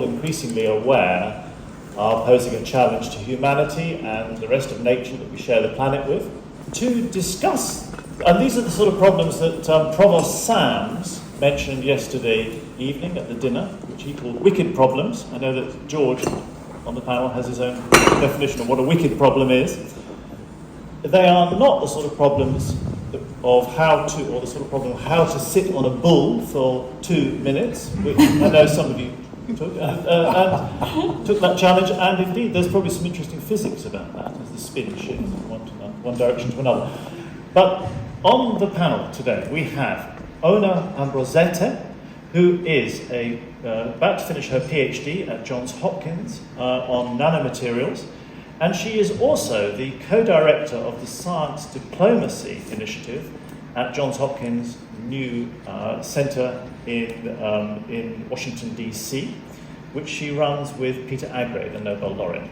increasingly aware are posing a challenge to humanity and the rest of nature that we share the planet with. To discuss, and these are the sort of problems that Provost Sams mentioned yesterday evening at the dinner, which he called wicked problems. I know that George on the panel has his own definition of what a wicked problem is. They are not the sort of problems of how to, or the sort of problem of how to sit on a bull for 2 minutes, which I know some of you took, and took that challenge, and indeed there's probably some interesting physics about that, as the spin shifts from one direction to another. But on the panel today we have Nora Ambrozaite, who is about to finish her PhD at Johns Hopkins on nanomaterials, and she is also the co-director of the Science Diplomacy Initiative at Johns Hopkins' new center in Washington, D.C., which she runs with Peter Agre, the Nobel laureate.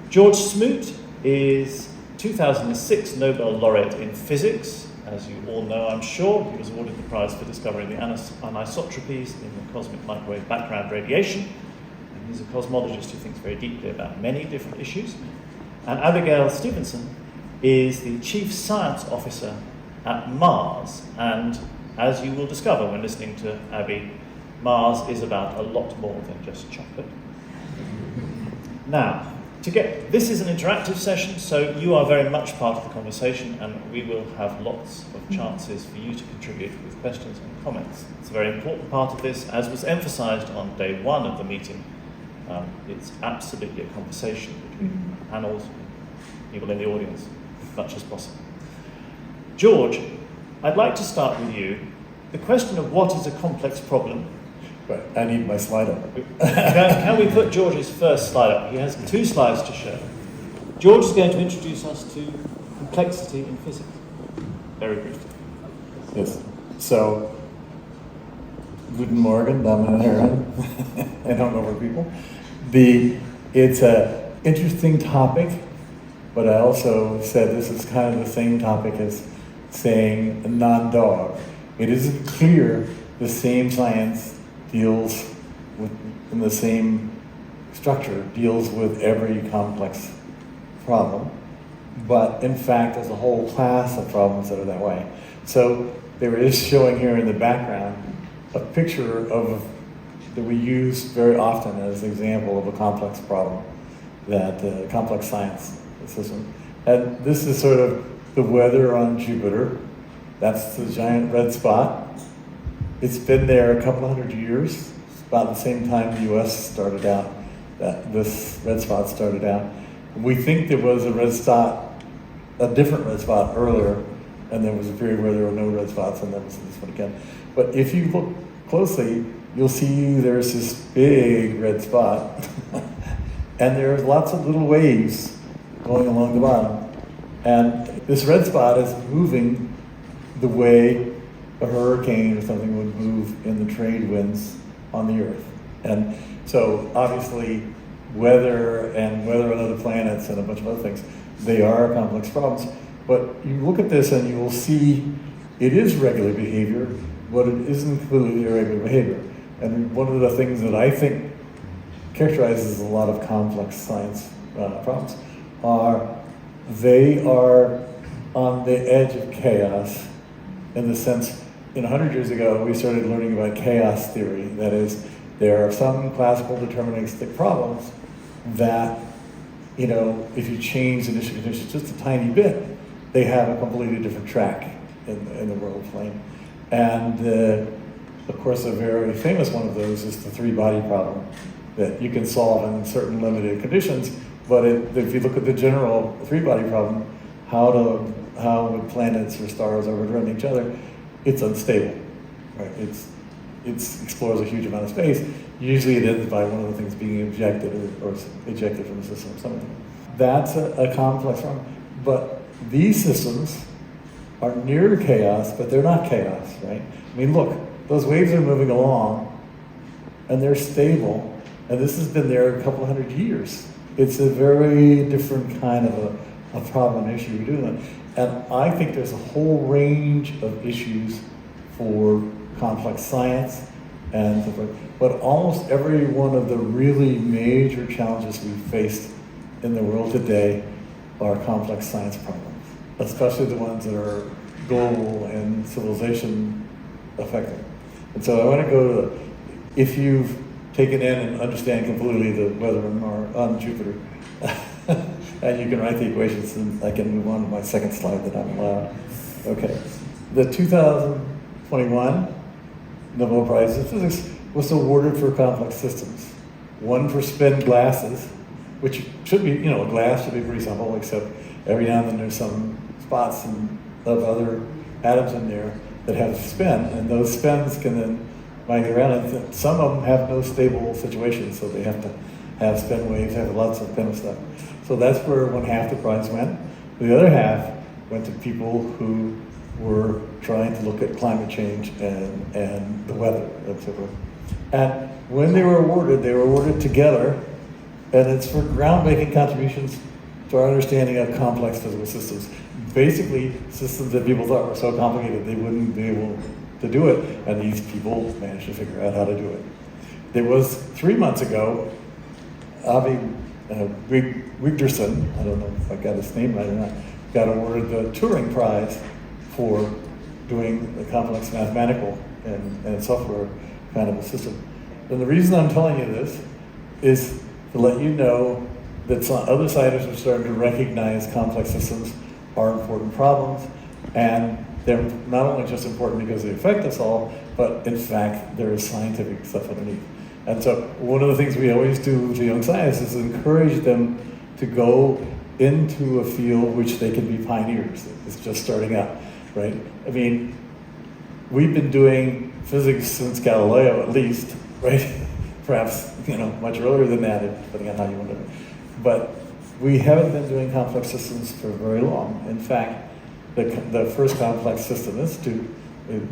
George Smoot is 2006 Nobel laureate in physics. As you all know, I'm sure, he was awarded the prize for discovering the anisotropies in the cosmic microwave background radiation. And he's a cosmologist who thinks very deeply about many different issues. And Abigail Stevenson is the chief science officer at Mars. And as you will discover when listening to Abby, Mars is about a lot more than just chocolate. Now, this is an interactive session, so you are very much part of the conversation, and we will have lots of chances for you to contribute with questions and comments. It's a very important part of this, as was emphasized on day one of the meeting. It's absolutely a conversation between panels, people in the audience, as much as possible. George, I'd like to start with you. The question of what is a complex problem. Right, I need my slide up. Can we put George's first slide up? He has 2 slides to show. George is going to introduce us to complexity in physics. Very briefly. Yes. So, Guten Morgen, Damen und Herren. I don't know where people. It's an interesting topic, but I also said this is kind of the same topic as saying non-dog. It isn't clear the same science deals with, in the same structure, deals with every complex problem, but in fact there's a whole class of problems that are that way. So they were just showing here in the background a picture that we use very often as an example of a complex problem, that complex science system. And this is sort of the weather on Jupiter. That's the giant red spot. It's been there a couple hundred years, about the same time the US started out, that this red spot started out. We think there was a different red spot earlier, and there was a period where there were no red spots, and then was this one again. But if you look closely, you'll see there's this big red spot, and there's lots of little waves going along the bottom. And this red spot is moving the way a hurricane or something would move in the trade winds on the Earth. And so obviously weather on other planets and a bunch of other things, they are complex problems. But you look at this and you will see it is regular behavior, but it isn't completely irregular behavior. And one of the things that I think characterizes a lot of complex science problems they are on the edge of chaos, in the sense, 100 years ago, we started learning about chaos theory. That is, there are some classical deterministic problems that, if you change initial conditions just a tiny bit, they have a completely different track in the world plane. And of course, a very famous one of those is the 3-body problem that you can solve in certain limited conditions. But if you look at the general 3-body problem, how would planets or stars overrun each other? It's unstable, right? It explores a huge amount of space. Usually it ends by one of the things being ejected or ejected from the system or something. That's a complex problem. But these systems are near chaos, but they're not chaos, right? I mean, look, those waves are moving along and they're stable, and this has been there a couple hundred years. It's a very different kind of a problem issue we're doing. And I think there's a whole range of issues for complex science and so forth. But almost every one of the really major challenges we faced in the world today are complex science problems, especially the ones that are global and civilization affecting. And so I want to go to, if you've taken in and understand completely the weather on Jupiter, and you can write the equations, and I can move on to my second slide that I'm allowed. Okay. The 2021 Nobel Prize in Physics was awarded for complex systems. One for spin glasses, which should be, you know, a glass should be pretty simple, except every now and then there's some spots of other atoms in there that have spin, and those spins can then migrate around. And some of them have no stable situation, so they have to have spin waves, have lots of spin stuff. So that's where one half the prize went. The other half went to people who were trying to look at climate change and the weather, and so forth. And when they were awarded together, and it's for groundbreaking contributions to our understanding of complex physical systems. Basically, systems that people thought were so complicated they wouldn't be able to do it, and these people managed to figure out how to do it. There was 3 months ago, Abigail, Wigderson, I don't know if I got his name right or not, got awarded the Turing Prize for doing the complex mathematical and software kind of a system. And the reason I'm telling you this is to let you know that some other scientists are starting to recognize complex systems are important problems, and they're not only just important because they affect us all, but in fact there is scientific stuff underneath. And so one of the things we always do to young scientists is encourage them to go into a field which they can be pioneers. It's just starting out, right? I mean, we've been doing physics since Galileo at least, right? Perhaps, you know, much earlier than that, depending on how you want to. But we haven't been doing complex systems for very long. In fact, the first complex system institute,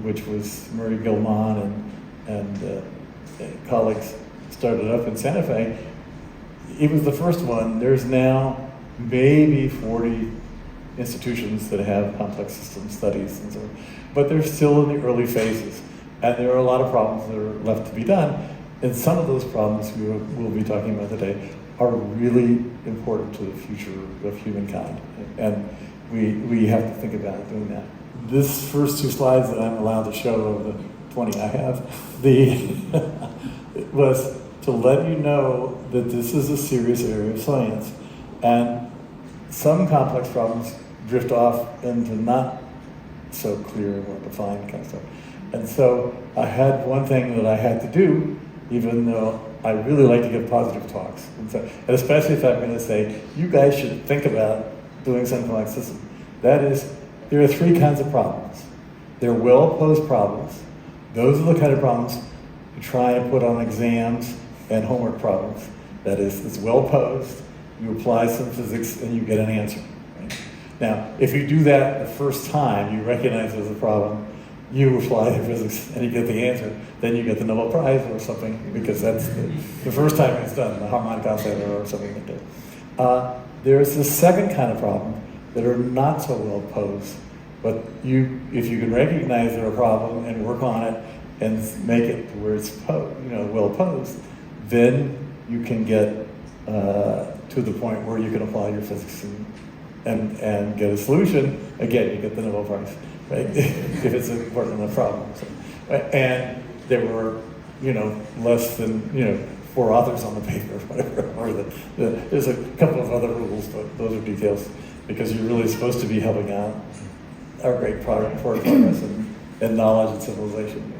which was Murray Gilman and colleagues started up in Santa Fe, it was the first one. There's now maybe 40 institutions that have complex system studies and so on. But they're still in the early phases. And there are a lot of problems that are left to be done. And some of those problems we'll be talking about today are really important to the future of humankind. And we have to think about doing that. This first two slides that I'm allowed to show of the 20 I have, was to let you know that this is a serious area of science. And some complex problems drift off into not so clear or defined kind of stuff. And so I had one thing that I had to do, even though I really like to give positive talks. And especially if I'm going to say, you guys should think about doing something like system. That is, there are three kinds of problems. They're well-posed problems. Those are the kind of problems you try and put on exams and homework problems. That is, it's well-posed, you apply some physics, and you get an answer. Right? Now, if you do that the first time, you recognize there's a problem, you apply the physics, and you get the answer, then you get the Nobel Prize or something, because that's the first time it's done, the harmonic oscillator or something like that. There's the second kind of problem that are not so well posed, but if you can recognize they're a problem and work on it and make it to where it's well posed, then you can get to the point where you can apply your physics and get a solution. Again, you get the Nobel Prize, right? If it's important enough problem. So, and there were, less than 4 authors on the paper, whatever. Or there's a couple of other rules, but those are details, because you're really supposed to be helping out our great progress and knowledge and civilization.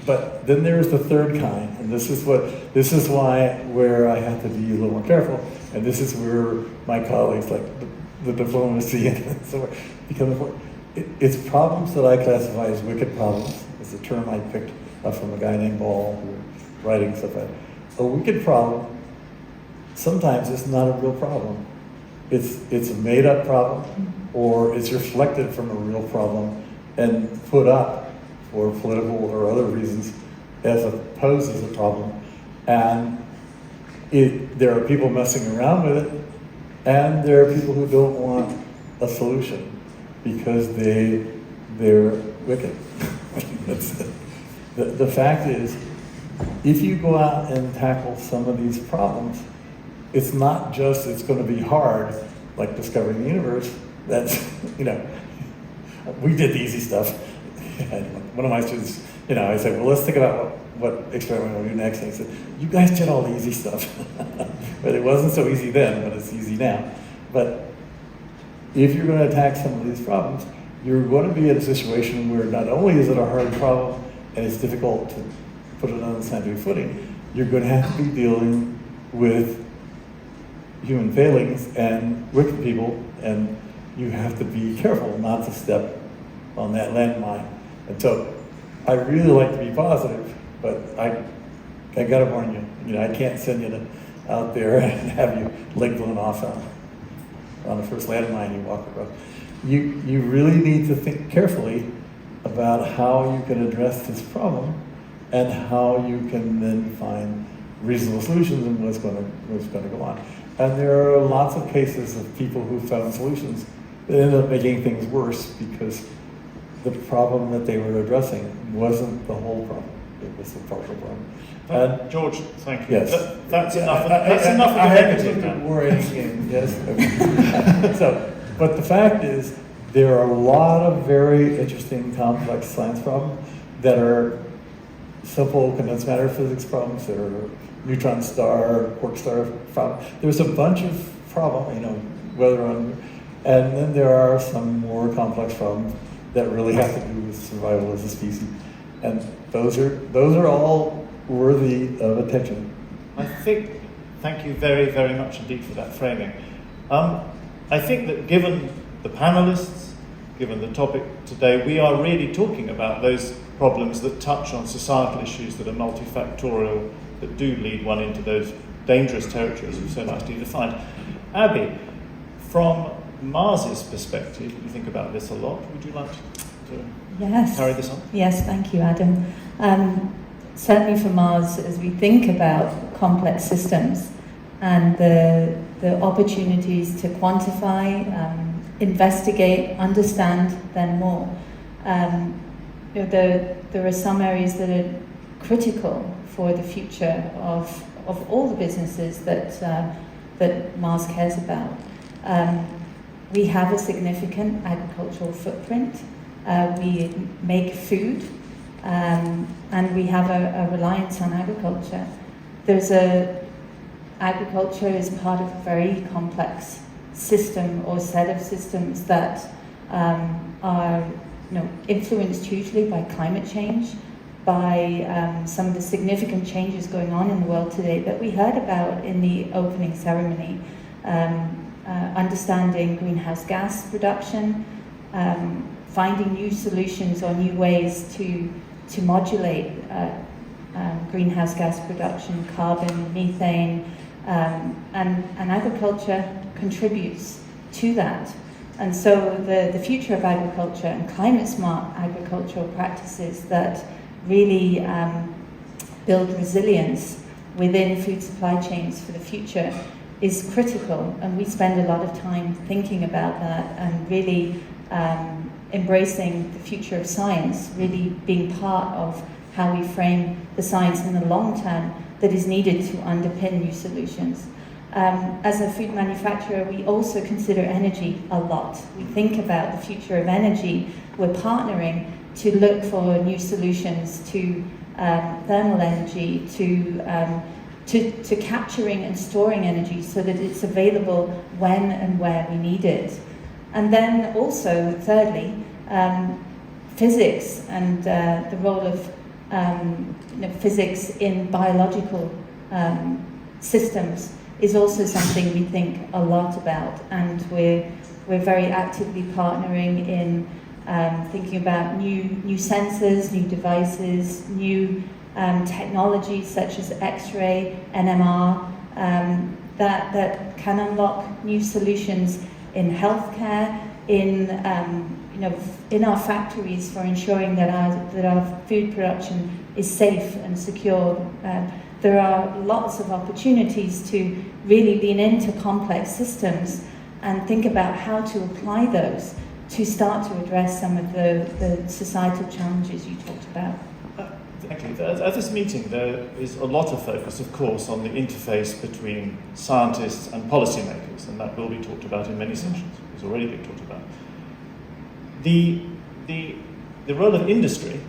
But then there's the third kind, and this is where I have to be a little more careful, and this is where my colleagues, like the diplomacy and so on, become important. It's problems that I classify as wicked problems. It's a term I picked up from a guy named Ball who was writing stuff like that. A wicked problem sometimes is not a real problem. It's a made-up problem, or it's reflected from a real problem and put up for political or other reasons as opposed as a problem. And there are people messing around with it, and there are people who don't want a solution because they're wicked. That's it. The fact is if you go out and tackle some of these problems, it's not just it's going to be hard, like discovering the universe. That's, we did the easy stuff. One of my students, I said, well, let's think about what experiment we'll do next. And he said, you guys did all the easy stuff. But it wasn't so easy then, but it's easy now. But if you're going to attack some of these problems, you're going to be in a situation where not only is it a hard problem and it's difficult to put it on a scientific footing, you're going to have to be dealing with human failings and wicked people, and you have to be careful not to step on that landmine. And so I really like to be positive, but I got to warn you, I can't send you out there and have you leg blown off on the first landmine you walk across. You really need to think carefully about how you can address this problem and how you can then find reasonable solutions and what's going to go on. And there are lots of cases of people who found solutions that ended up making things worse because the problem that they were addressing wasn't the whole problem. It was the partial problem. George, thank you. Yes. That's enough. That's enough of the negative. Yes. But the fact is, there are a lot of very interesting, complex science problems that are simple condensed matter physics problems. There are neutron star, quark star problems. There's a bunch of problems, and then there are some more complex problems that really have to do with survival as a species, and those are all worthy of attention. Thank you very, very much indeed for that framing. I think that given the panelists, given the topic today, we are really talking about those problems that touch on societal issues that are multifactorial, that do lead one into those dangerous territories you've so nicely defined. Abby, from Mars's perspective, you think about this a lot. Would you like to carry this on? Yes, thank you, Adam. Certainly for Mars, as we think about complex systems and the opportunities to quantify, investigate, understand them more, there are some areas that are critical for the future of all the businesses that Mars cares about. We have a significant agricultural footprint. We make food, and we have a reliance on agriculture. Agriculture is part of a very complex system or set of systems that are influenced hugely by climate change, by some of the significant changes going on in the world today that we heard about in the opening ceremony. Understanding greenhouse gas production, finding new solutions or new ways to modulate greenhouse gas production, carbon, methane, and agriculture contributes to that. And so the future of agriculture and climate smart agricultural practices that really build resilience within food supply chains for the future is critical, and we spend a lot of time thinking about that and really embracing the future of science, really being part of how we frame the science in the long term that is needed to underpin new solutions. As a food manufacturer, we also consider energy a lot. We think about the future of energy. We're partnering to look for new solutions to thermal energy, to capturing and storing energy so that it's available when and where we need it. And then also, thirdly, physics and the role of physics in biological systems is also something we think a lot about, and we're very actively partnering in thinking about new sensors, new devices, new technologies such as X-ray, NMR, that can unlock new solutions in healthcare, in our factories for ensuring that our food production is safe and secure. There are lots of opportunities to really lean into complex systems and think about how to apply those to start to address some of the societal challenges you talked about. Thank you. At this meeting, there is a lot of focus, of course, on the interface between scientists and policymakers, and that will be talked about in many sessions. It's already been talked about. The role of industry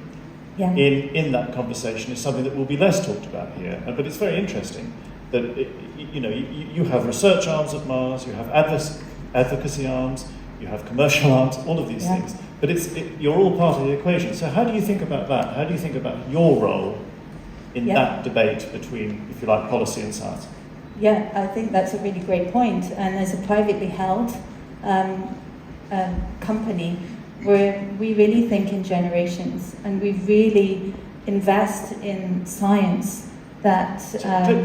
in that conversation is something that will be less talked about here, but it's very interesting that you have research arms at Mars, you have advocacy arms, you have commercial arms, all of these things. But you're all part of the equation. So how do you think about that? How do you think about your role in that debate between, if you like, policy and science? Yeah, I think that's a really great point. And as a privately held company, we really think in generations, and we really invest in science. That's an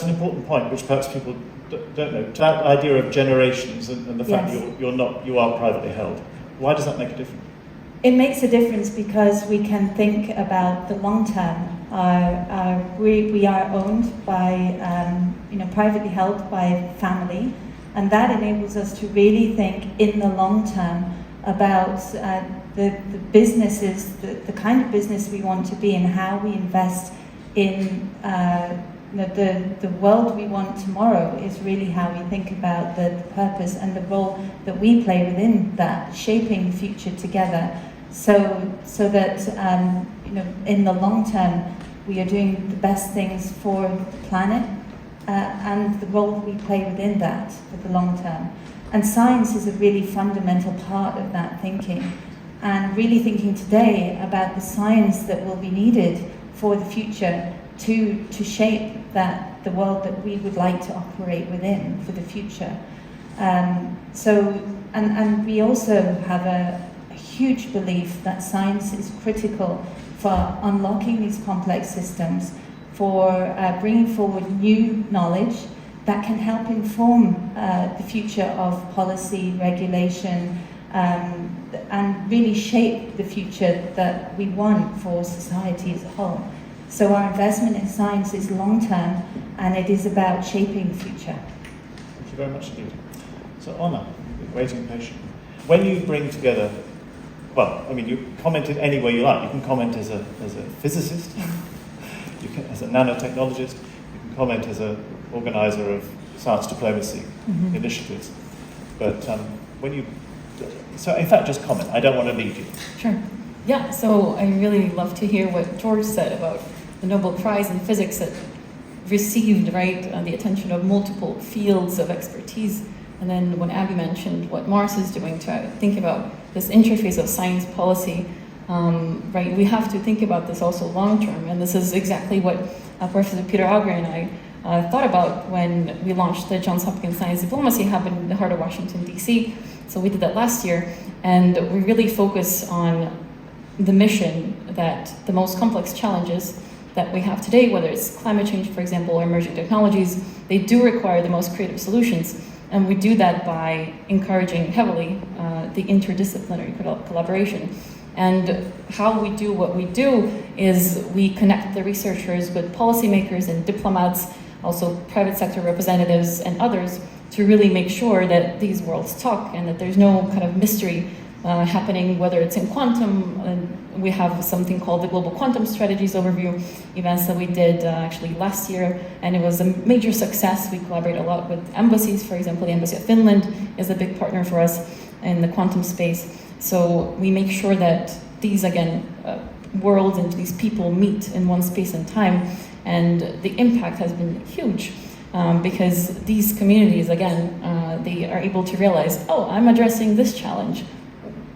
important point, which perhaps people don't know. That idea of generations and the fact that you are privately held. Why does that make a difference? It makes a difference because we can think about the long term. We are owned by, privately held by family, and that enables us to really think in the long term about the businesses, the kind of business we want to be, and how we invest in the world we want tomorrow is really how we think about the purpose and the role that we play within that, shaping the future together, so that in the long term we are doing the best things for the planet and the role we play within that for the long term. And science is a really fundamental part of that thinking, and really thinking today about the science that will be needed for the future to shape the world that we would like to operate within for the future. And we also have a huge belief that science is critical for unlocking these complex systems, for bringing forward new knowledge that can help inform the future of policy, regulation, and really shape the future that we want for society as a whole. So our investment in science is long-term, and it is about shaping the future. Thank you very much indeed. So Anna, you've been waiting patiently. When you bring together, you comment in any way you like. You can comment as a physicist, you can as a nanotechnologist, you can comment as an organizer of science diplomacy initiatives. But so in fact, just comment. I don't want to lead you. Sure. Yeah, so I really love to hear what George said about the Nobel Prize in Physics that received, the attention of multiple fields of expertise. And then when Abby mentioned what Mars is doing to think about this interface of science policy, we have to think about this also long term. And this is exactly what Professor Peter Auger and I thought about when we launched the Johns Hopkins Science Diplomacy Hub in the heart of Washington, D.C. So we did that last year, and we really focus on the mission that the most complex challenges that we have today, whether it's climate change, for example, or emerging technologies, they do require the most creative solutions. And we do that by encouraging heavily the interdisciplinary collaboration. And how we do what we do is we connect the researchers with policymakers and diplomats, also private sector representatives and others, to really make sure that these worlds talk and that there's no kind of mystery happening, whether it's in quantum. And we have something called the Global Quantum Strategies Overview events that we did actually last year, and it was a major success. We collaborate a lot with embassies. For example, the Embassy of Finland is a big partner for us in the quantum space. So we make sure that these, worlds and these people meet in one space and time, and the impact has been huge. Because these communities, they are able to realize, I'm addressing this challenge.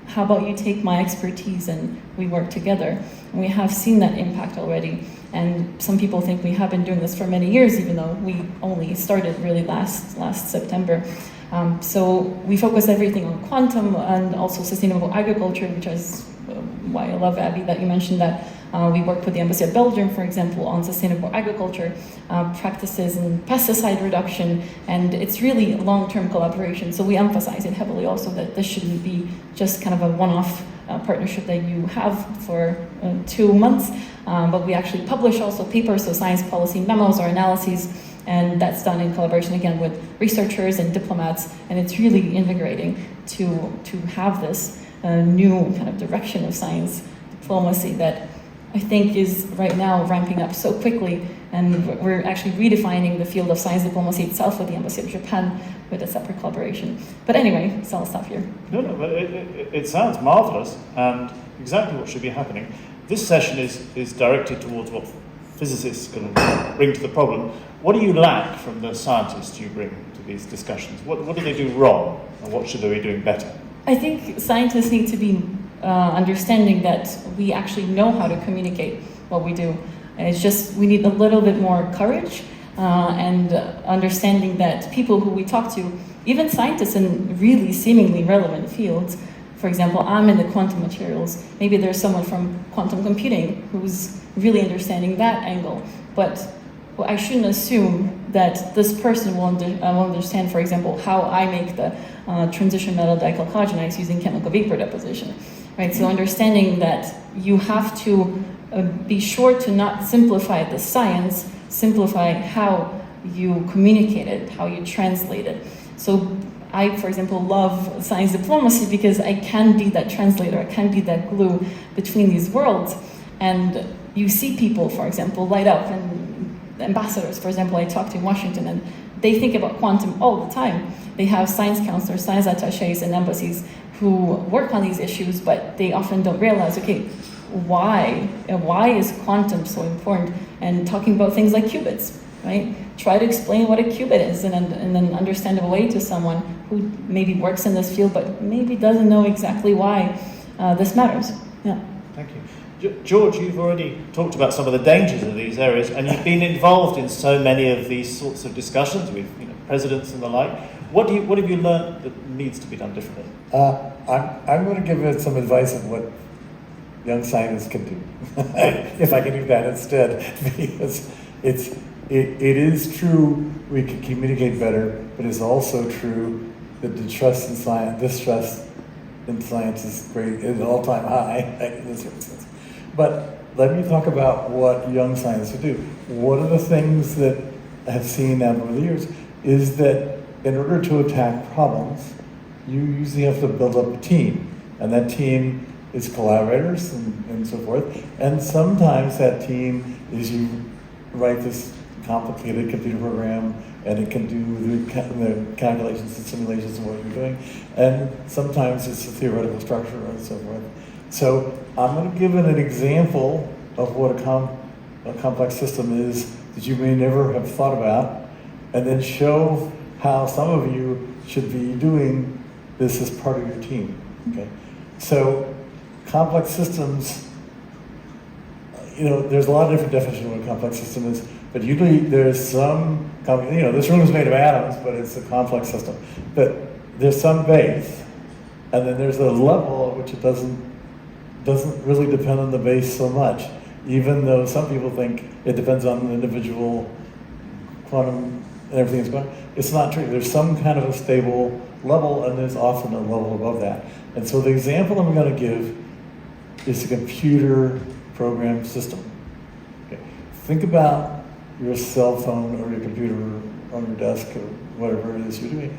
How about you take my expertise and we work together? And we have seen that impact already. And some people think we have been doing this for many years, even though we only started really last September. So we focus everything on quantum and also sustainable agriculture, which is why I love, Abby, that you mentioned that. We work with the Embassy of Belgium, for example, on sustainable agriculture practices and pesticide reduction, and it's really a long-term collaboration. So we emphasize it heavily also that this shouldn't be just kind of a one-off partnership that you have for 2 months, but we actually publish also papers, so science policy memos or analyses, and that's done in collaboration again with researchers and diplomats, and it's really invigorating to have this new kind of direction of science diplomacy that I think is right now ramping up so quickly, and we're actually redefining the field of science diplomacy itself with the Embassy of Japan with a separate collaboration. But anyway, so I'll stop here. No, but it sounds marvellous and exactly what should be happening. This session is directed towards what physicists can bring to the problem. What do you lack from the scientists you bring to these discussions? What do they do wrong, and what should they be doing better? I think scientists need to be understanding that we actually know how to communicate what we do. It's just we need a little bit more courage and understanding that people who we talk to, even scientists in really seemingly relevant fields, for example, I'm in the quantum materials, maybe there's someone from quantum computing who's really understanding that angle, but I shouldn't assume that this person will understand, for example, how I make the transition metal dichalcogenides using chemical vapor deposition, right? So understanding that you have to be sure to not simplify the science, simplify how you communicate it, how you translate it. So I, for example, love science diplomacy because I can be that translator, I can be that glue between these worlds. And you see people, for example, light up, and ambassadors, for example, I talk to in Washington, and they think about quantum all the time. They have science counselors, science attaches in embassies who work on these issues, but they often don't realize, okay, why is quantum so important? And talking about things like qubits, right? Try to explain what a qubit is in an understandable way to someone who maybe works in this field, but maybe doesn't know exactly why this matters. Yeah. Thank you. George, you've already talked about some of the dangers of these areas, and you've been involved in so many of these sorts of discussions with presidents and the like. What have you learned that needs to be done differently? I'm going to give it some advice on what young scientists can do, if I can do that instead, because it is true we can communicate better, but it's also true that the trust in science, distrust in science is great, is an all-time high in this sense. But let me talk about what young scientists do. One of the things that I have seen over the years is that in order to attack problems, you usually have to build up a team, and that team is collaborators and so forth. And sometimes that team is you write this complicated computer program, and it can do the calculations and simulations of what you're doing. And sometimes it's a theoretical structure and so forth. So I'm going to give an example of what a complex system is that you may never have thought about, and then show how some of you should be doing this as part of your team. Okay, so complex systems, there's a lot of different definitions of what a complex system is, but usually there's some, this room is made of atoms, but it's a complex system. But there's some base, and then there's a level at which it doesn't really depend on the base so much, even though some people think it depends on the individual quantum and everything is going. It's not true. There's some kind of a stable level, and there's often a level above that. And so the example I'm going to give is a computer program system. Okay. Think about your cell phone or your computer on your desk or whatever it is you're doing.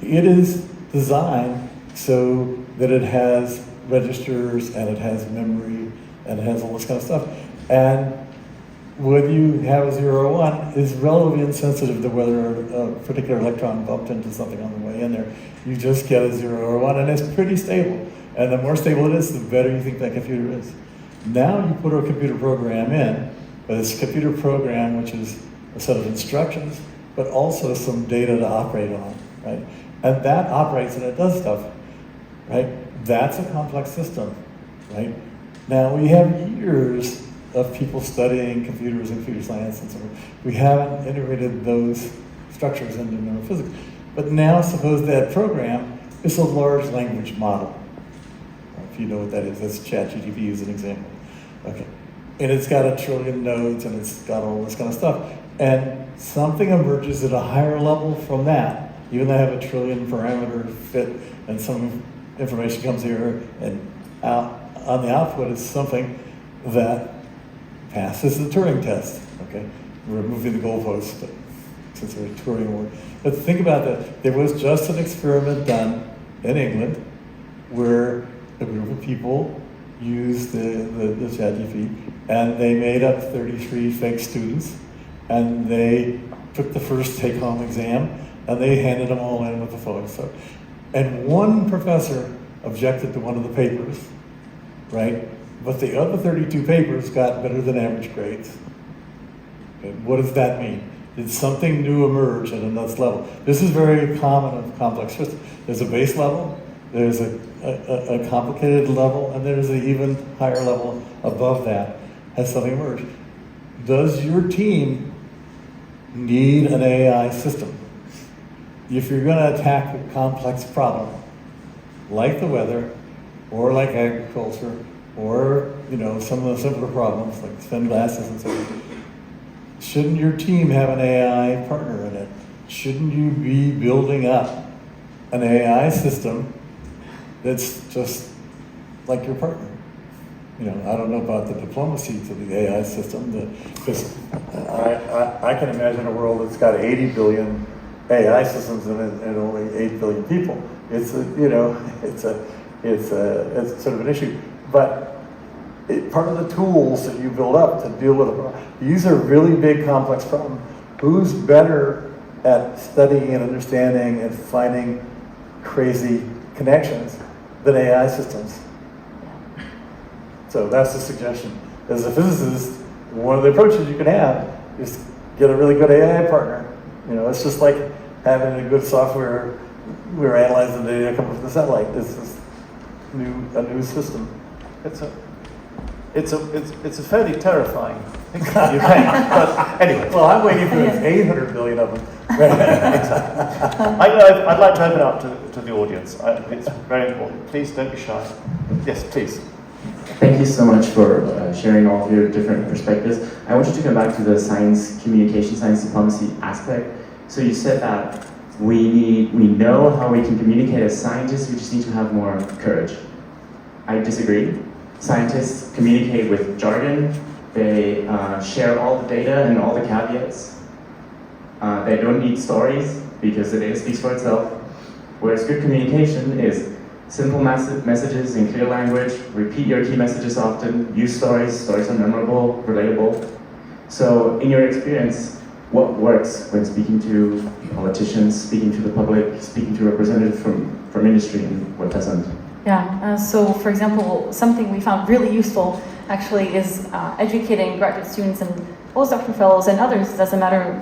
It is designed so that it has registers, and it has memory, and it has all this kind of stuff. And whether you have a 0 or 1 is relatively insensitive to whether a particular electron bumped into something on the way in there. You just get a 0 or 1, and it's pretty stable. And the more stable it is, the better you think that computer is. Now you put a computer program in, but it's a computer program which is a set of instructions, but also some data to operate on, right? And that operates and it does stuff, right? That's a complex system, right? Now we have years of people studying computers and computer science and so on. We haven't integrated those structures into neurophysics. But now suppose that program is a large language model. If you know what that is, that's ChatGPT as an example. Okay. And it's got 1 trillion nodes, and it's got all this kind of stuff. And something emerges at a higher level from that, even though I have 1 trillion parameter fit, and some information comes here, and out on the output is something that passes the Turing test. Okay, we're moving the goalposts, but since we're Turing word. But think about that. There was just an experiment done in England where a group of people used the ChatGPT, and they made up 33 fake students, and they took the first take-home exam, and they handed them all in with the photo. And one professor objected to one of the papers, right? But the other 32 papers got better than average grades. And what does that mean? Did something new emerge at another level? This is very common of complex systems. There's a base level, there's a complicated level, and there's an even higher level above that. Has something emerged? Does your team need an AI system? If you're going to attack a complex problem, like the weather, or like agriculture, or some of the simpler problems like spin glasses and so on, shouldn't your team have an AI partner in it? Shouldn't you be building up an AI system that's just like your partner? I don't know about the diplomacy to the AI system, because I can imagine a world that's got 80 billion AI systems in it and only 8 billion people. It's sort of an issue. But part of the tools that you build up to deal with a problem, these are really big, complex problems. Who's better at studying and understanding and finding crazy connections than AI systems? So that's the suggestion. As a physicist, one of the approaches you can have is get a really good AI partner. It's just like having a good software. We're analyzing the data coming from the satellite. This is a new system. It's a fairly terrifying thing that you make. But anyway, Well, I'm waiting for those 800 billion of them. exactly. I'd like to open up to the audience. I think it's very important. Please don't be shy. Yes, please. Thank you so much for sharing all of your different perspectives. I wanted to come back to the science communication, science diplomacy aspect. So you said that we know how we can communicate as scientists, we just need to have more courage. I disagree. Scientists communicate with jargon, they share all the data and all the caveats. They don't need stories because the data speaks for itself. Whereas good communication is simple messages in clear language, repeat your key messages often, use stories are memorable, relatable. So in your experience, what works when speaking to politicians, speaking to the public, speaking to representatives from industry, and what doesn't? Yeah, so for example, something we found really useful actually is educating graduate students and postdoctoral fellows and others, doesn't matter,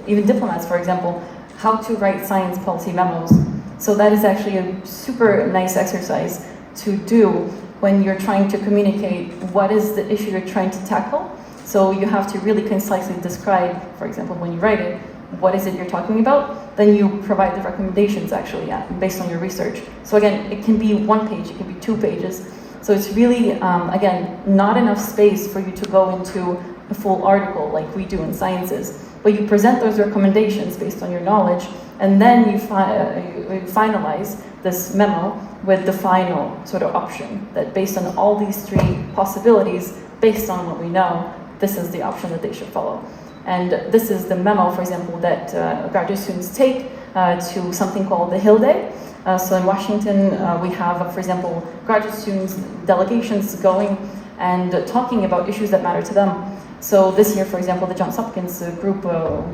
even diplomats, for example, how to write science policy memos. So that is actually a super nice exercise to do when you're trying to communicate what is the issue you're trying to tackle. So you have to really concisely describe, for example, when you write it, what is it you're talking about? Then you provide the recommendations actually based on your research. So again, it can be 1 page, it can be 2 pages. So it's really, again, not enough space for you to go into a full article like we do in Sciences. But you present those recommendations based on your knowledge, and then you finalize this memo with the final sort of option that based on all these 3 possibilities, based on what we know, this is the option that they should follow. And this is the memo, for example, that graduate students take to something called the Hill Day. So in Washington, we have, for example, graduate students, delegations going and talking about issues that matter to them. So this year, for example, the Johns Hopkins group,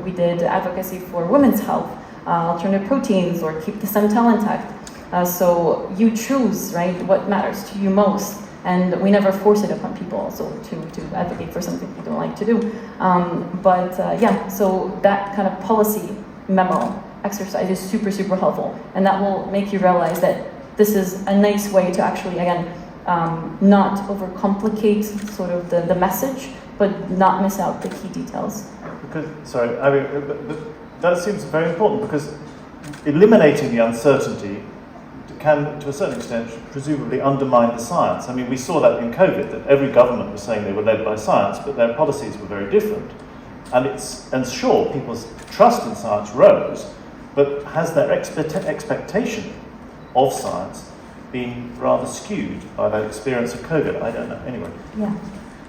we did advocacy for women's health, alternative proteins, or keep the stem cell intact. So you choose, right, what matters to you most. And we never force it upon people also to advocate for something you don't like to do. Yeah, so that kind of policy memo exercise is super, super helpful. And that will make you realize that this is a nice way to actually, again, not overcomplicate sort of the message, but not miss out the key details. Because, sorry, I mean, that seems very important because eliminating the uncertainty can, to a certain extent, presumably undermine the science. I mean, we saw that in COVID, that every government was saying they were led by science, but their policies were very different. And sure, people's trust in science rose, but has their expectation of science been rather skewed by that experience of COVID? I don't know. Anyway. Yeah.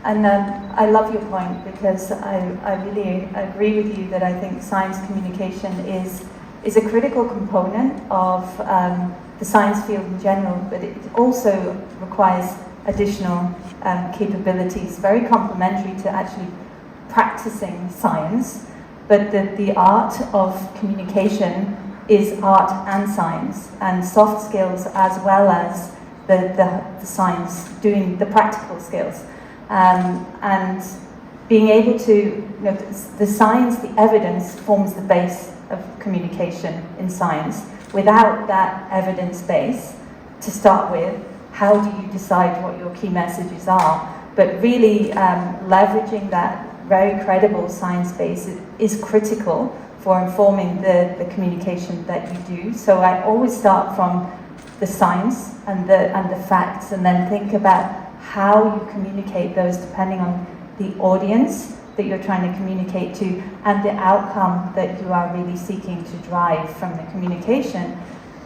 And I love your point because I really agree with you that I think science communication is a critical component of the science field in general, but it also requires additional capabilities, very complementary to actually practicing science, but the art of communication is art and science, and soft skills as well as the science, doing the practical skills. And being able to, the science, the evidence forms the base of communication in science. Without that evidence base to start with, how do you decide what your key messages are? But really leveraging that very credible science base is critical for informing the communication that you do. So I always start from the science and the facts, and then think about how you communicate those depending on the audience that you're trying to communicate to and the outcome that you are really seeking to drive from the communication.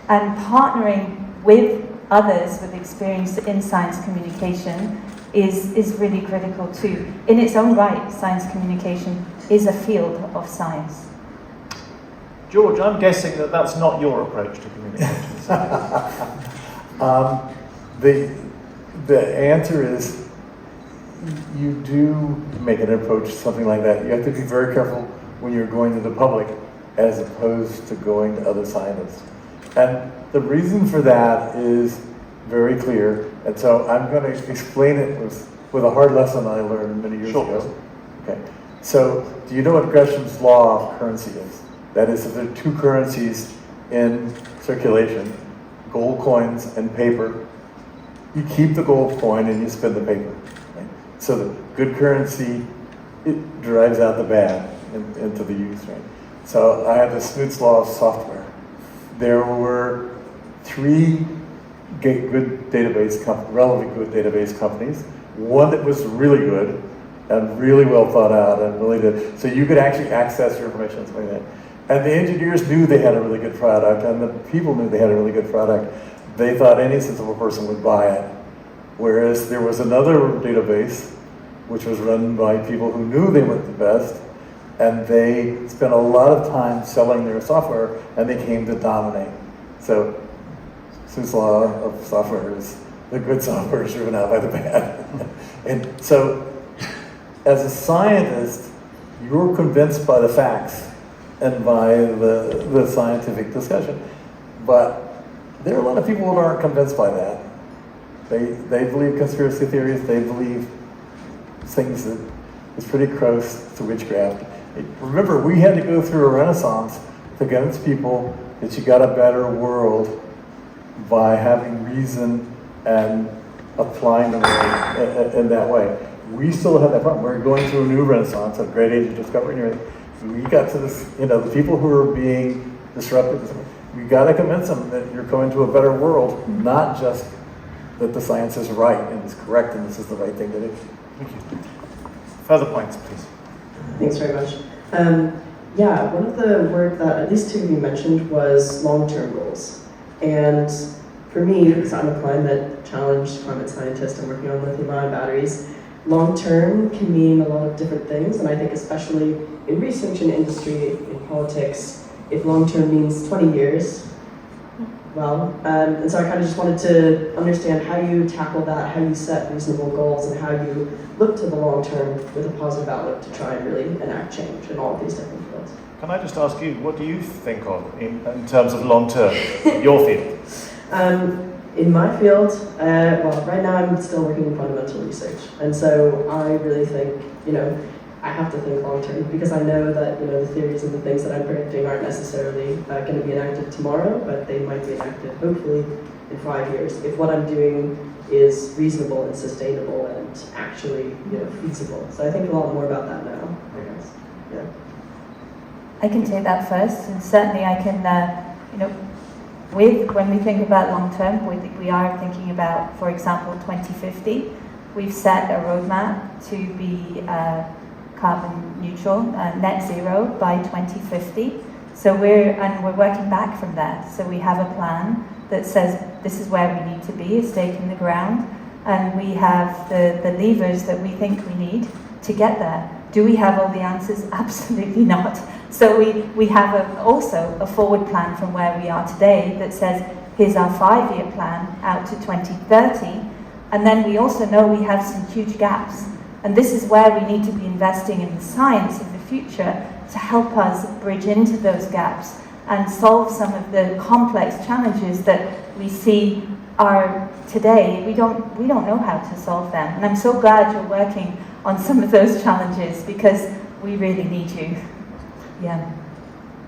And partnering with others with experience in science communication is really critical too. In its own right, science communication is a field of science. George, I'm guessing that that's not your approach to communication. The answer is, you do make an approach to something like that. You have to be very careful when you're going to the public as opposed to going to other scientists. And the reason for that is very clear. And so I'm going to explain it with a hard lesson I learned many years ago. Okay. So do you know what Gresham's law of currency is? That is, if there are two currencies in circulation, gold coins and paper, you keep the gold coin and you spend the paper. Right? So the good currency, it drives out the bad into the use. Right? So I had the Smoot's law of software. There were three relevant good database companies. One that was really good and really well thought out and really did. So you could actually access your information and something like that. And the engineers knew they had a really good product, and the people knew they had a really good product. They thought any sensible person would buy it. Whereas there was another database, which was run by people who knew they weren't the best, and they spent a lot of time selling their software, and they came to dominate. So, Smoot's law of software is the good software is driven out by the bad. And so, as a scientist, you're convinced by the facts and by the scientific discussion. But there are a lot of people who aren't convinced by that. They believe conspiracy theories, they believe things that is pretty close to witchcraft. Remember, we had to go through a renaissance to convince people that you got a better world by having reason and applying them in that way. We still have that problem. We're going through a new renaissance, a great age of discovery and everything. We got to this, the people who are being disrupted, we got to convince them that you're going to a better world, not just that the science is right and is correct and this is the right thing to do. Thank you. Further points, please. Thanks very much. Yeah, one of the words that at least two of you mentioned was long-term goals. And for me, because I'm a climate scientist, I'm working on lithium-ion batteries, long-term can mean a lot of different things, and I think especially in research and industry, in politics, if long-term means 20 years, well, and so I kind of just wanted to understand how you tackle that, how you set reasonable goals, and how you look to the long term with a positive outlook to try and really enact change in all of these different fields. Can I just ask you, what do you think of in terms of long term, your field? In my field, well, right now I'm still working in fundamental research, and so I really think, I have to think long term because I know that the theories and the things that I'm predicting aren't necessarily going to be enacted tomorrow, but they might be enacted hopefully in 5 years if what I'm doing is reasonable and sustainable and actually feasible. So I think a lot more about that now, I guess. Yeah. I can take that first, and certainly I can. When we think about long term, we are thinking about, for example, 2050. We've set a roadmap to be carbon neutral, net zero by 2050. So we're working back from that. So we have a plan that says this is where we need to be, a stake in the ground, and we have the levers that we think we need to get there. Do we have all the answers? Absolutely not. So we have also a forward plan from where we are today that says here's our 5-year plan out to 2030, And then we also know we have some huge gaps. And this is where we need to be investing in the science of the future to help us bridge into those gaps and solve some of the complex challenges that we see are today. We don't know how to solve them. And I'm so glad you're working on some of those challenges, because we really need you. Yeah.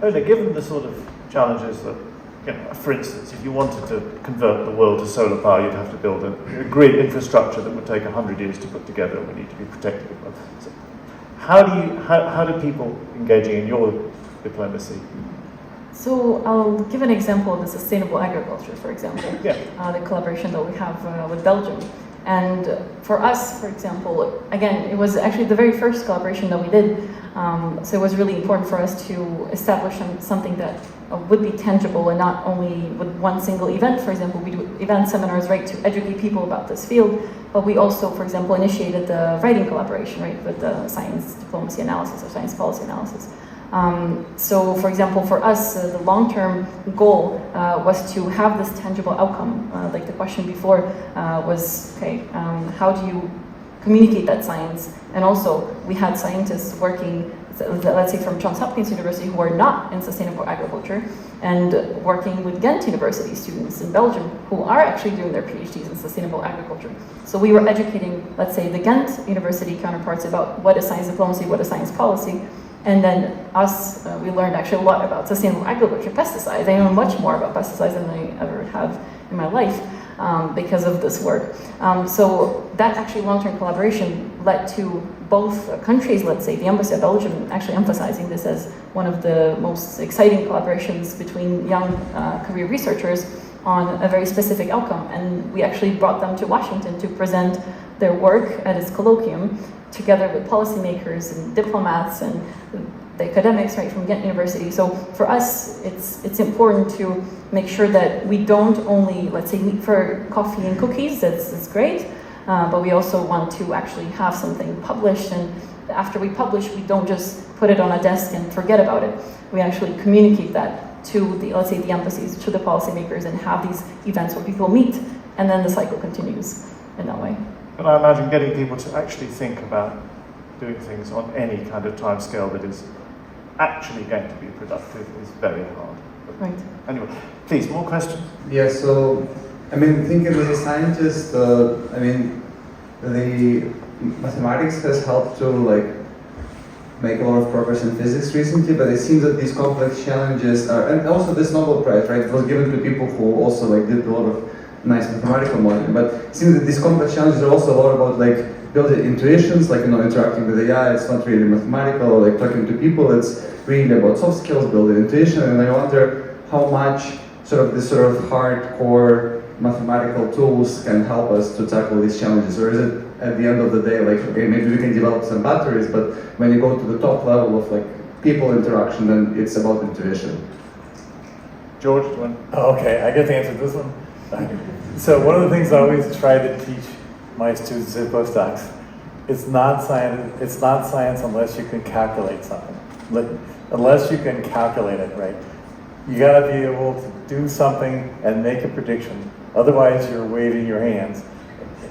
Ola, given the sort of challenges that, for instance, if you wanted to convert the world to solar power, you'd have to build a grid infrastructure that would take 100 years to put together, and would need to be protected. So how do people engaging in your diplomacy? So I'll give an example of the sustainable agriculture, for example, Yeah. the collaboration that we have with Belgium. And for us, for example, again, it was actually the very first collaboration that we did. So it was really important for us to establish something that would be tangible, and not only with one single event. For example, we do event seminars, right, to educate people about this field, but we also, for example, initiated the writing collaboration, right, with the science diplomacy analysis or science policy analysis. So, for example, for us, the long-term goal was to have this tangible outcome. Like the question before was, okay, how do you communicate that science? And also, we had scientists working, let's say from Johns Hopkins University, who are not in sustainable agriculture, and working with Ghent University students in Belgium, who are actually doing their PhDs in sustainable agriculture. So we were educating, let's say, the Ghent University counterparts about what is science diplomacy, what is science policy. And then us, we learned actually a lot about sustainable agriculture, pesticides. I know much more about pesticides than I ever have in my life because of this work. So that actually long-term collaboration led to both countries, let's say, the Embassy of Belgium actually emphasizing this as one of the most exciting collaborations between young career researchers on a very specific outcome. And we actually brought them to Washington to present their work at its colloquium, together with policymakers and diplomats and the academics, right, from Ghent University. So for us, it's important to make sure that we don't only, let's say, meet for coffee and cookies. That's great, but we also want to actually have something published. And after we publish, we don't just put it on a desk and forget about it. We actually communicate that to the, let's say, the embassies, to the policymakers, and have these events where people meet, and then the cycle continues in that way. And I imagine getting people to actually think about doing things on any kind of time scale that is actually going to be productive is very hard. But Right. anyway, please, more questions? Yeah, so, I mean, thinking as a scientist, I mean, the mathematics has helped to, like, make a lot of progress in physics recently, but it seems that these complex challenges are, and also this Nobel Prize, right, it was given to people who also, like, did a lot of nice mathematical modeling, but it seems that these complex challenges are also a lot about, like, building intuitions, like, interacting with AI. It's not really mathematical, or like talking to people. It's really about soft skills, building intuition. And I wonder how much sort of this sort of hardcore mathematical tools can help us to tackle these challenges, or is it at the end of the day, like, okay, maybe we can develop some batteries, but when you go to the top level of, like, people interaction, then it's about intuition. George, do you want? Okay, I get to answer this one. So one of the things I always try to teach my students and postdocs, it's not science unless you can calculate something. Unless you can calculate it, right? You gotta be able to do something and make a prediction. Otherwise, you're waving your hands.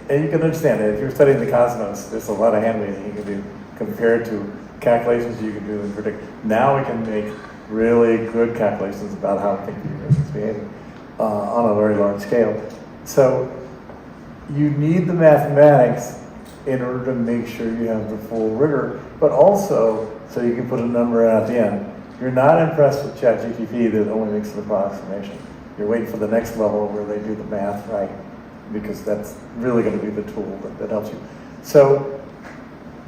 And you can understand that if you're studying the cosmos, there's a lot of hand waving you can do compared to calculations you can do and predict. Now we can make really good calculations about how we think the universe is behaving on a very large scale. So you need the mathematics in order to make sure you have the full rigor, but also so you can put a number at the end. You're not impressed with ChatGPT that only makes an approximation. You're waiting for the next level where they do the math right, because that's really going to be the tool that helps you. So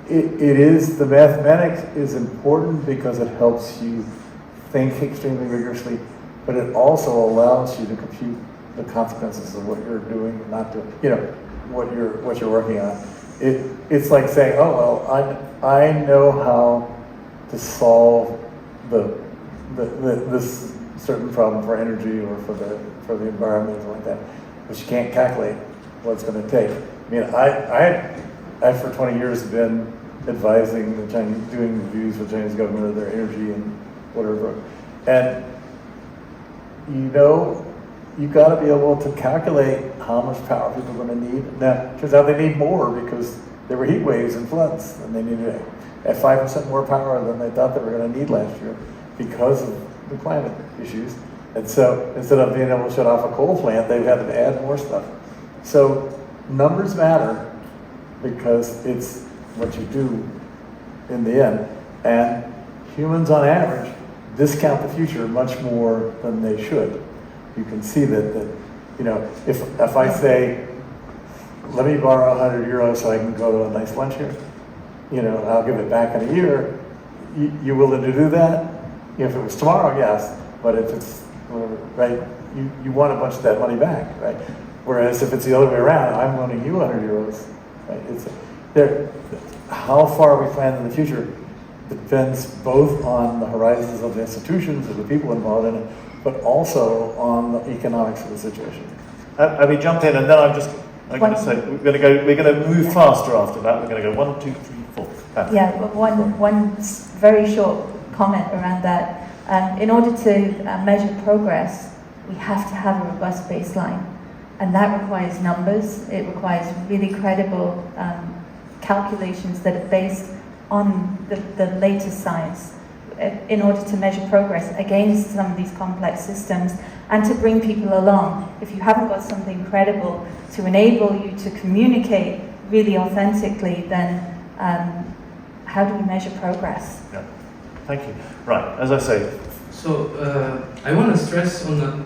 the mathematics is important because it helps you think extremely rigorously, but it also allows you to compute the consequences of what you're doing and not doing, what you're working on. It's like saying, oh, well, I know how to solve this certain problem for energy or for the environment or something like that, but you can't calculate what it's going to take. I mean, I for 20 years been advising the Chinese, doing reviews with the Chinese government of their energy and whatever, and you got to be able to calculate how much power people are going to need. Now, turns out they need more because there were heat waves and floods, and they needed at 5% more power than they thought they were going to need last year because of the climate issues. And so instead of being able to shut off a coal plant, they've had to add more stuff. So numbers matter because it's what you do in the end. And humans on average discount the future much more than they should. You can see that you know, if I say, let me borrow 100 euros so I can go to a nice lunch here, you know, I'll give it back in a year, you willing to do that? If it was tomorrow, yes, but if it's, right, you want a bunch of that money back, right? Whereas if it's the other way around, I'm loaning you 100 euros, right? How far we plan in the future depends both on the horizons of the institutions, of the people involved in it, but also on the economics of the situation. Abby, jump in, and then I'm going to say we're going to move faster after that. We're going to go 1, 2, 3, 4. Yeah, but one very short comment around that. In order to measure progress, we have to have a robust baseline, and that requires numbers. It requires really credible calculations that are based on the latest science in order to measure progress against some of these complex systems and to bring people along. If you haven't got something credible to enable you to communicate really authentically, then how do we measure progress? Yeah. Thank you. Right, as I say. So I want to stress on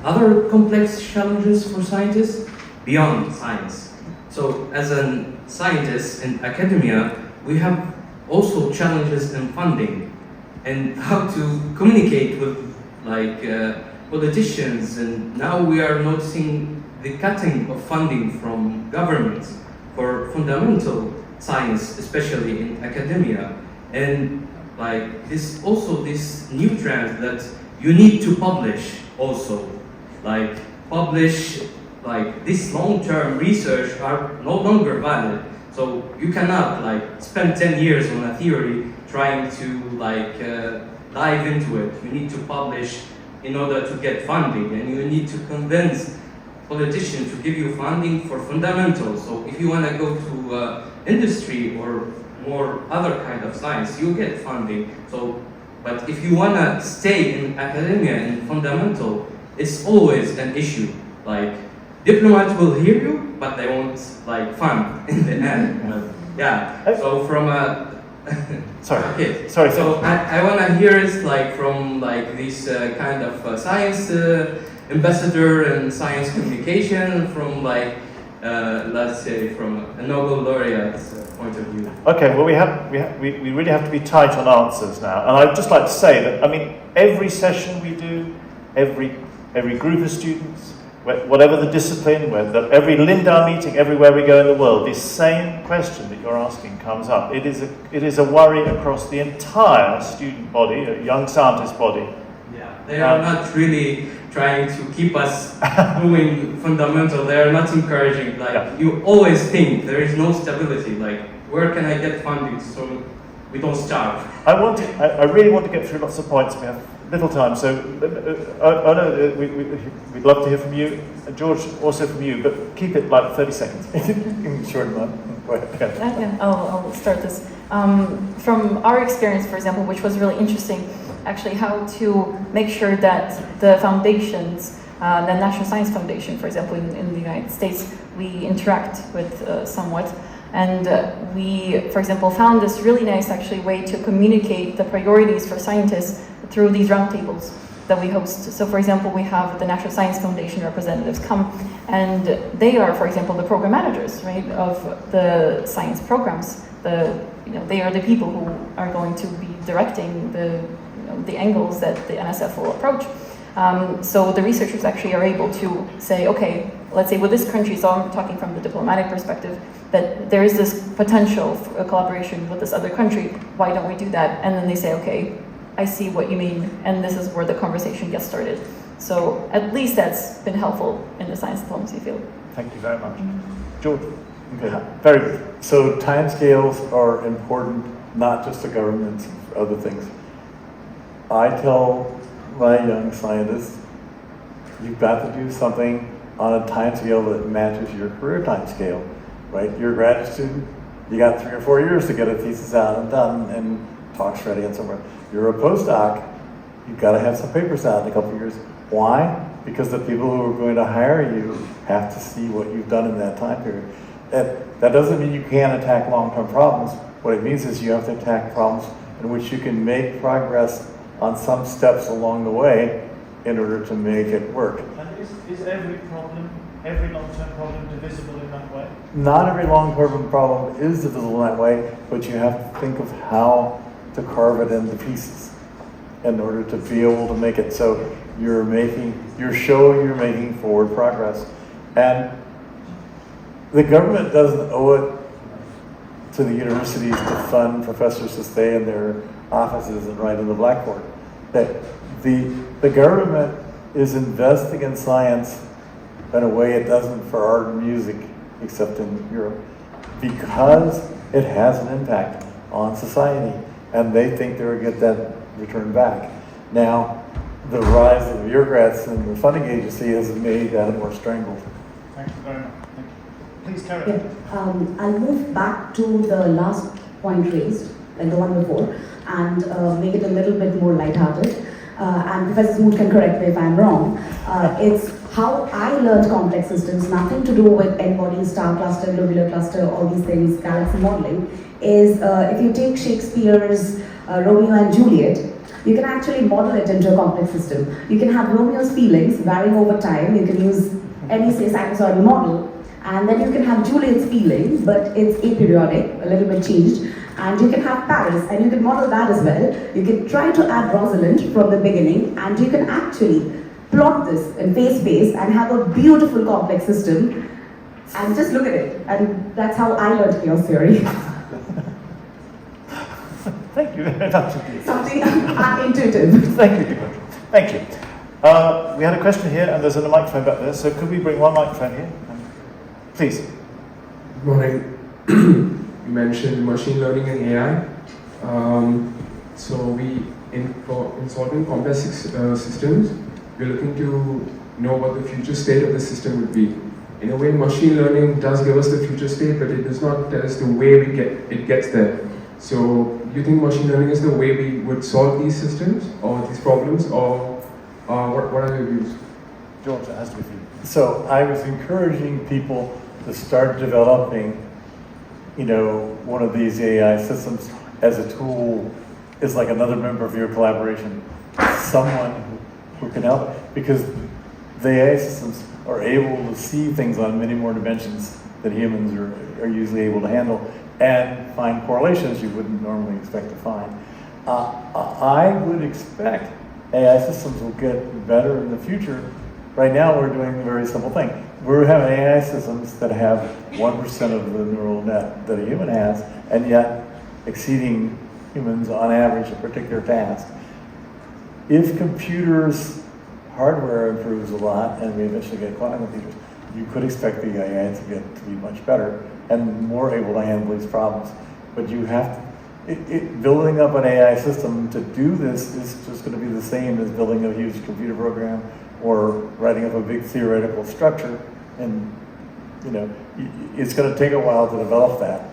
other complex challenges for scientists beyond science. So as a scientist in academia, we have also challenges in funding and how to communicate with politicians, and now we are noticing the cutting of funding from governments for fundamental science, especially in academia. And this new trend that you need to publish also, this long-term research are no longer valid. So you cannot spend 10 years on a theory trying to dive into it. You need to publish in order to get funding, and you need to convince politicians to give you funding for fundamentals. So if you want to go to industry or more other kind of science, you get funding. So, but if you want to stay in academia and fundamental, it's always an issue. Diplomats will hear you, but they won't fund in the end. Yeah. So from a Sorry. Okay. Sorry. So I want to hear it from this kind of science ambassador and science communication from let's say from a Nobel laureate's point of view. Okay. Well, we really have to be tight on answers now, and I'd just like to say that every session we do, every group of students, whatever the discipline, every Lindau meeting, everywhere we go in the world, this same question that you're asking comes up. It is a worry across the entire student body, a young scientist body. Yeah, they are not really trying to keep us doing fundamental. They are not encouraging. You always think there is no stability. Where can I get funding so we don't starve? I really want to get through lots of points. We have little time, so we'd love to hear from you. George, also from you, but keep it 30 seconds. Short enough. Go ahead. Yeah, I'll start this. From our experience, for example, which was really interesting, actually how to make sure that the foundations, the National Science Foundation, for example, in the United States, we interact with somewhat. And we, for example, found this really nice way to communicate the priorities for scientists through these roundtables that we host. So for example, we have the National Science Foundation representatives come, and they are, for example, the program managers, right, of the science programs. They are the people who are going to be directing the angles that the NSF will approach. So the researchers actually are able to say, okay, let's say with this country, so I'm talking from the diplomatic perspective, that there is this potential for a collaboration with this other country, why don't we do that? And then they say, okay, I see what you mean, and this is where the conversation gets started. So at least that's been helpful in the science diplomacy field. Thank you very much. George? Okay. Very good. So timescales are important, not just to governments, other things. I tell my young scientists, you've got to do something on a time scale that matches your career time scale, right? You're a graduate student, you got 3 or 4 years to get a thesis out and done and talks ready and so forth. You're a postdoc, you've got to have some papers out in a couple of years. Why? Because the people who are going to hire you have to see what you've done in that time period. That doesn't mean you can't attack long-term problems. What it means is you have to attack problems in which you can make progress on some steps along the way in order to make it work. And is every problem, every long-term problem divisible in that way? Not every long-term problem is divisible in that way, but you have to think of how to carve it into pieces in order to be able to make it. So you're showing you're making forward progress. And the government doesn't owe it to the universities to fund professors to stay in their offices and write on the blackboard. That the government is investing in science in a way it doesn't for art and music, except in Europe, because it has an impact on society, and they think they'll get that return back. Now, the rise of bureaucrats and the funding agency has made that more strangled. Thank you very much. Thank you. Please carry on. Yeah, I'll move back to the last point raised, like the one before, and make it a little bit more lighthearted. And Professor Smoot can correct me if I'm wrong. It's how I learned complex systems, nothing to do with n-body, star cluster, globular cluster, all these things, galaxy modeling, is if you take Shakespeare's Romeo and Juliet, you can actually model it into a complex system. You can have Romeo's feelings varying over time. You can use any, say, sinusoidal model. And then you can have Juliet's feelings, but it's aperiodic, a little bit changed. And you can have Paris, and you can model that as well. You can try to add Rosalind from the beginning, and you can actually plot this in phase space and have a beautiful complex system. And just look at it. And that's how I learned chaos theory. Thank you very much. Something intuitive. Thank you. Thank you. We had a question here, and there's a microphone back there, so could we bring one microphone here? Please. Good morning. You mentioned machine learning and AI. So in solving complex systems, we're looking to know what the future state of the system would be. In a way, machine learning does give us the future state, but it does not tell us the way it gets there. So, do you think machine learning is the way we would solve these systems or these problems, or what are your views? George, it has to be for you. So I was encouraging people to start developing, one of these AI systems as a tool, is like another member of your collaboration, someone who can help, because the AI systems are able to see things on many more dimensions than humans are usually able to handle, and find correlations you wouldn't normally expect to find. I would expect AI systems will get better in the future. Right now we're doing a very simple thing. We're having AI systems that have 1% of the neural net that a human has, and yet exceeding humans on average a particular task. If computers' hardware improves a lot, and we eventually get quantum computers, you could expect the AI to be much better and more able to handle these problems. But you have to, building up an AI system to do this is just going to be the same as building a huge computer program or writing up a big theoretical structure, and it's going to take a while to develop that.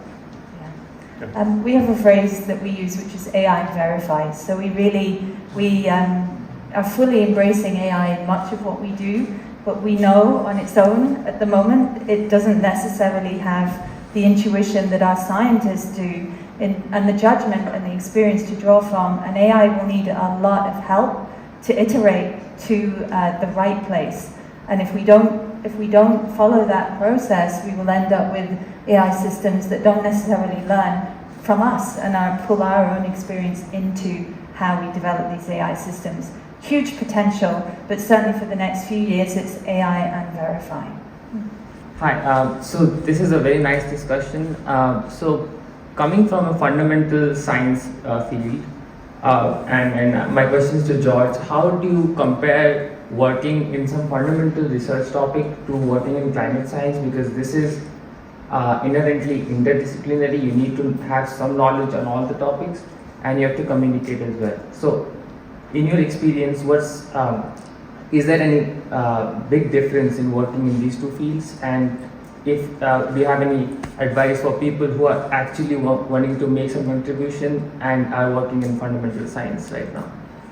Yeah. We have a phrase that we use, which is AI verified. So we are fully embracing AI in much of what we do, but we know on its own at the moment it doesn't necessarily have the intuition that our scientists do, and the judgment and the experience to draw from. And AI will need a lot of help to iterate to the right place. And if we don't follow that process, we will end up with AI systems that don't necessarily learn from us and pull our own experience into how we develop these AI systems. Huge potential, but certainly for the next few years, it's AI and verify. Hi, so this is a very nice discussion. So coming from a fundamental science field, and my question is to George, how do you compare working in some fundamental research topic to working in climate science? Because this is inherently interdisciplinary. You need to have some knowledge on all the topics, and you have to communicate as well. So in your experience, is there any big difference in working in these two fields? And if do you have any advice for people who are actually wanting to make some contribution and are working in fundamental science right now?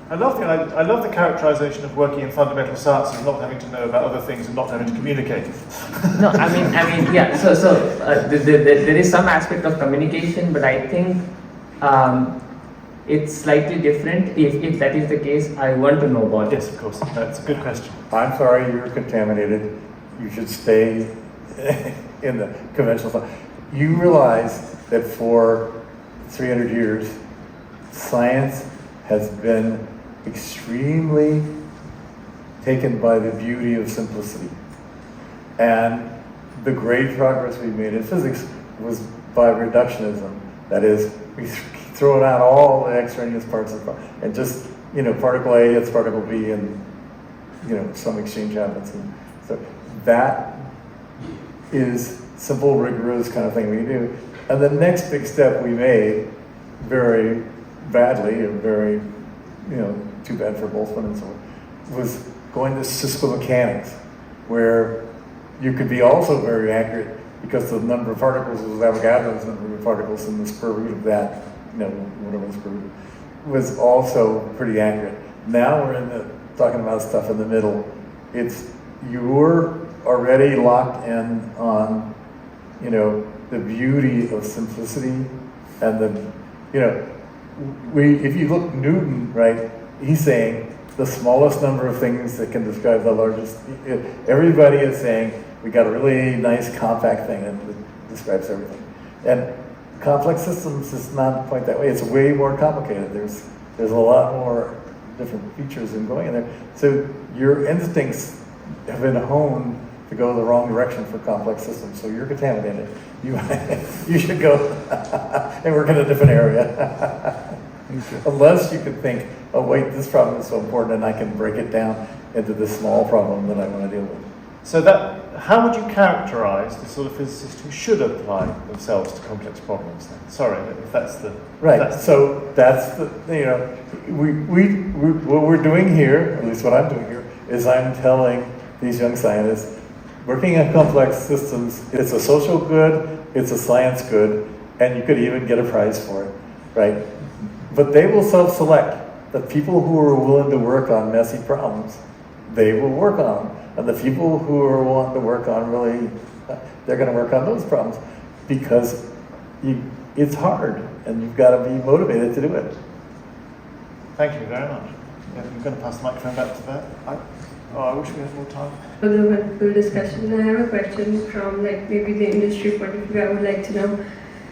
I love the characterization of working in fundamental science as not having to know about other things and not having to communicate. No, I mean, yeah. So there is some aspect of communication, but I think it's slightly different. If that is the case, I want to know about it. Yes, of course. That's a good question. I'm sorry you're contaminated. You should stay in the conventional science. You realize that for 300 years, science has been extremely taken by the beauty of simplicity. And the great progress we made in physics was by reductionism. That is, we throw out all the extraneous parts of and just, particle A hits particle B and, some exchange happens. And so that is simple, rigorous kind of thing we do. And the next big step we made, very badly and very, too bad for Boltzmann and so on, was going to Cisco mechanics, where you could be also very accurate because the number of particles was Avogadro's number of particles, and the square root of that, whatever the square root was also pretty accurate. Now we're talking about stuff in the middle. You're already locked in on, the beauty of simplicity and if you look Newton, right, he's saying the smallest number of things that can describe the largest. Everybody is saying we got a really nice compact thing and it describes everything. And complex systems is not quite that way. It's way more complicated. There's a lot more different features in going in there. So your instincts have been honed to go the wrong direction for complex systems. So you're contaminated. You should go and work in a different area. Unless you could think, oh wait, this problem is so important and I can break it down into this small problem that I want to deal with. So how would you characterize the sort of physicist who should apply themselves to complex problems then? Sorry, if that's the... Right, that's the, what we're doing here, at least what I'm doing here, is I'm telling these young scientists, working on complex systems, it's a social good, it's a science good, and you could even get a prize for it, right? But they will self-select. The people who are willing to work on messy problems, they will work on them. And the people who are willing to work on they're going to work on those problems because it's hard and you've got to be motivated to do it. Thank you very much. Yeah, I'm going to pass the microphone back to that. I wish we had more time. For the wonderful discussion, I have a question from maybe the industry point of view. I would like to know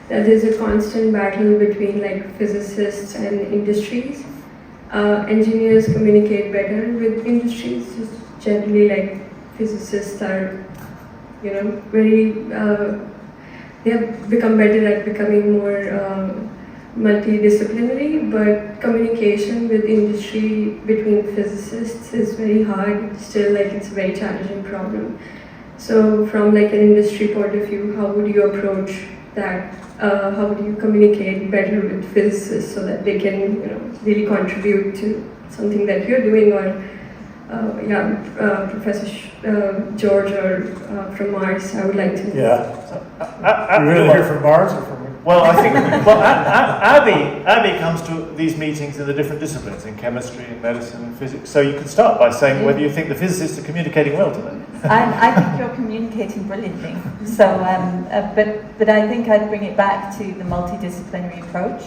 that there's a constant battle between physicists and industries. Engineers communicate better with industries. Just generally, physicists are, very. They have become better at becoming more multidisciplinary, but communication with industry between physicists is very hard. Still, it's a very challenging problem. So, from an industry point of view, how would you approach that? How would you communicate better with physicists so that they can, really contribute to something that you're doing? Or, Professor George or from Mars, I would like to know. Yeah. You really hear from Mars or from me? Well, I think Abby comes to these meetings in the different disciplines, in chemistry, in medicine, and physics. So you can start by saying whether you think the physicists are communicating well today. I think you're communicating brilliantly. So, but I think I'd bring it back to the multidisciplinary approach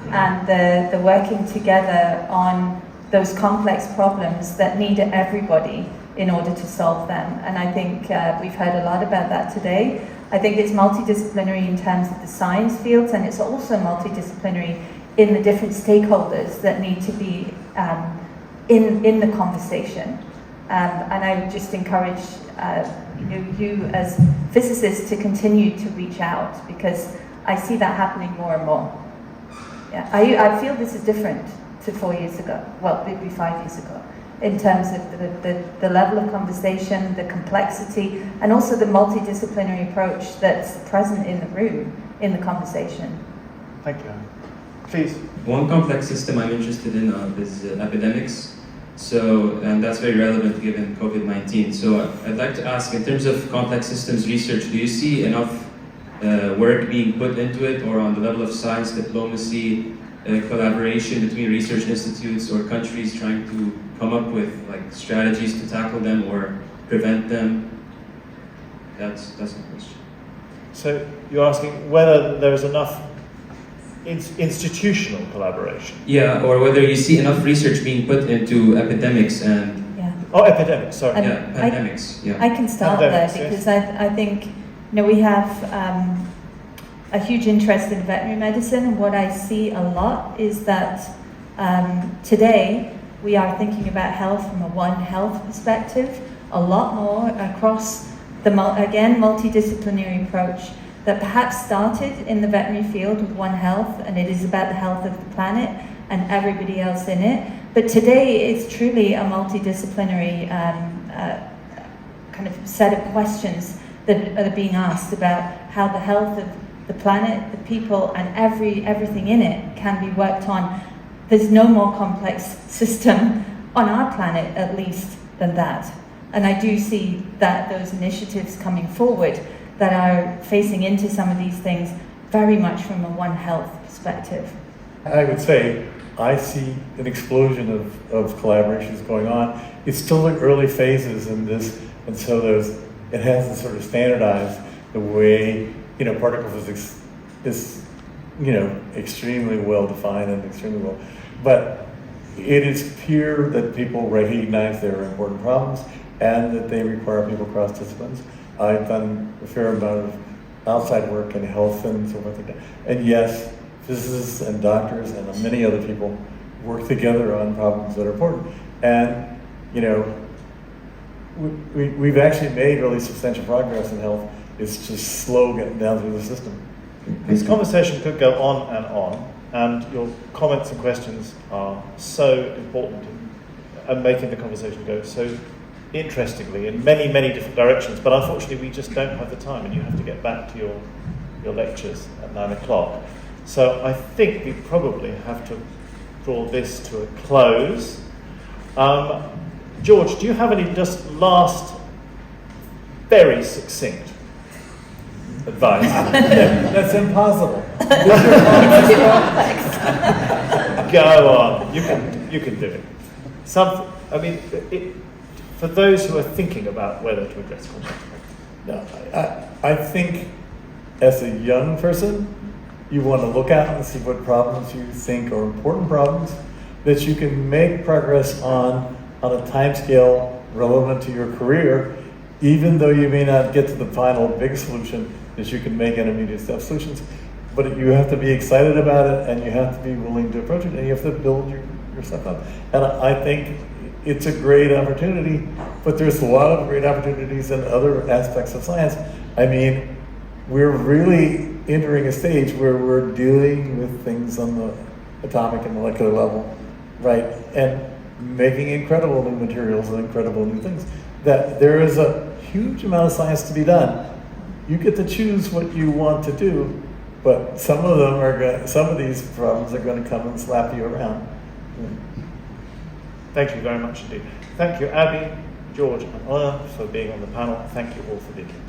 and the working together on those complex problems that need everybody in order to solve them. And I think we've heard a lot about that today. I think it's multidisciplinary in terms of the science fields, and it's also multidisciplinary in the different stakeholders that need to be in the conversation. And I would just encourage you as physicists to continue to reach out, because I see that happening more and more. Yeah, I feel this is different to 4 years ago, well, maybe 5 years ago, in terms of the level of conversation, the complexity, and also the multidisciplinary approach that's present in the room, in the conversation. Thank you. Please. One complex system I'm interested in is epidemics. So, and that's very relevant given COVID-19. So I'd like to ask, in terms of complex systems research, do you see enough work being put into it, or on the level of science diplomacy, collaboration between research institutes or countries trying to come up with like strategies to tackle them or prevent them? That's my question. So you're asking whether there is enough institutional collaboration? Yeah, or whether you see enough research being put into epidemics and... Oh, epidemics, sorry. Yeah, pandemics, I can start pandemics, there because I think, we have a huge interest in veterinary medicine, and what I see a lot is that today we are thinking about health from a One Health perspective, a lot more across the, again, multidisciplinary approach that perhaps started in the veterinary field with One Health, and it is about the health of the planet and everybody else in it. But today it's truly a multidisciplinary kind of set of questions that are being asked about how the health of the planet, the people, and everything in it can be worked on. There's no more complex system on our planet, at least, than that. And I do see that those initiatives coming forward that are facing into some of these things very much from a One Health perspective. I would say I see an explosion of collaborations going on. It's still in early phases in this, and so it hasn't sort of standardized the way, particle physics is, extremely well defined and extremely well. But it is clear that people recognize there are important problems and that they require people across disciplines. I've done a fair amount of outside work in health and so forth like that. And yes, physicists and doctors and many other people work together on problems that are important. And, we've actually made really substantial progress in health. It's just slow getting down through the system. This conversation could go on, and your comments and questions are so important and making the conversation go so interestingly in many, many different directions, but unfortunately we just don't have the time, and you have to get back to your lectures at 9 o'clock. So I think we probably have to draw this to a close. George, do you have any just last, very succinct advice? That's impossible. Go on, you can do it. For those who are thinking about whether to address complex problems. No, I think as a young person, you want to look out and see what problems you think are important problems that you can make progress on a time scale relevant to your career, even though you may not get to the final big solution that you can make intermediate step solutions. But you have to be excited about it, and you have to be willing to approach it, and you have to build your stuff up. And I think it's a great opportunity, but there's a lot of great opportunities in other aspects of science. I mean, we're really entering a stage where we're dealing with things on the atomic and molecular level, right? And making incredible new materials and incredible new things. That there is a huge amount of science to be done. You get to choose what you want to do, but some of these problems are going to come and slap you around. Thank you very much indeed. Thank you, Abby, George, and Anna for being on the panel. Thank you all for being here.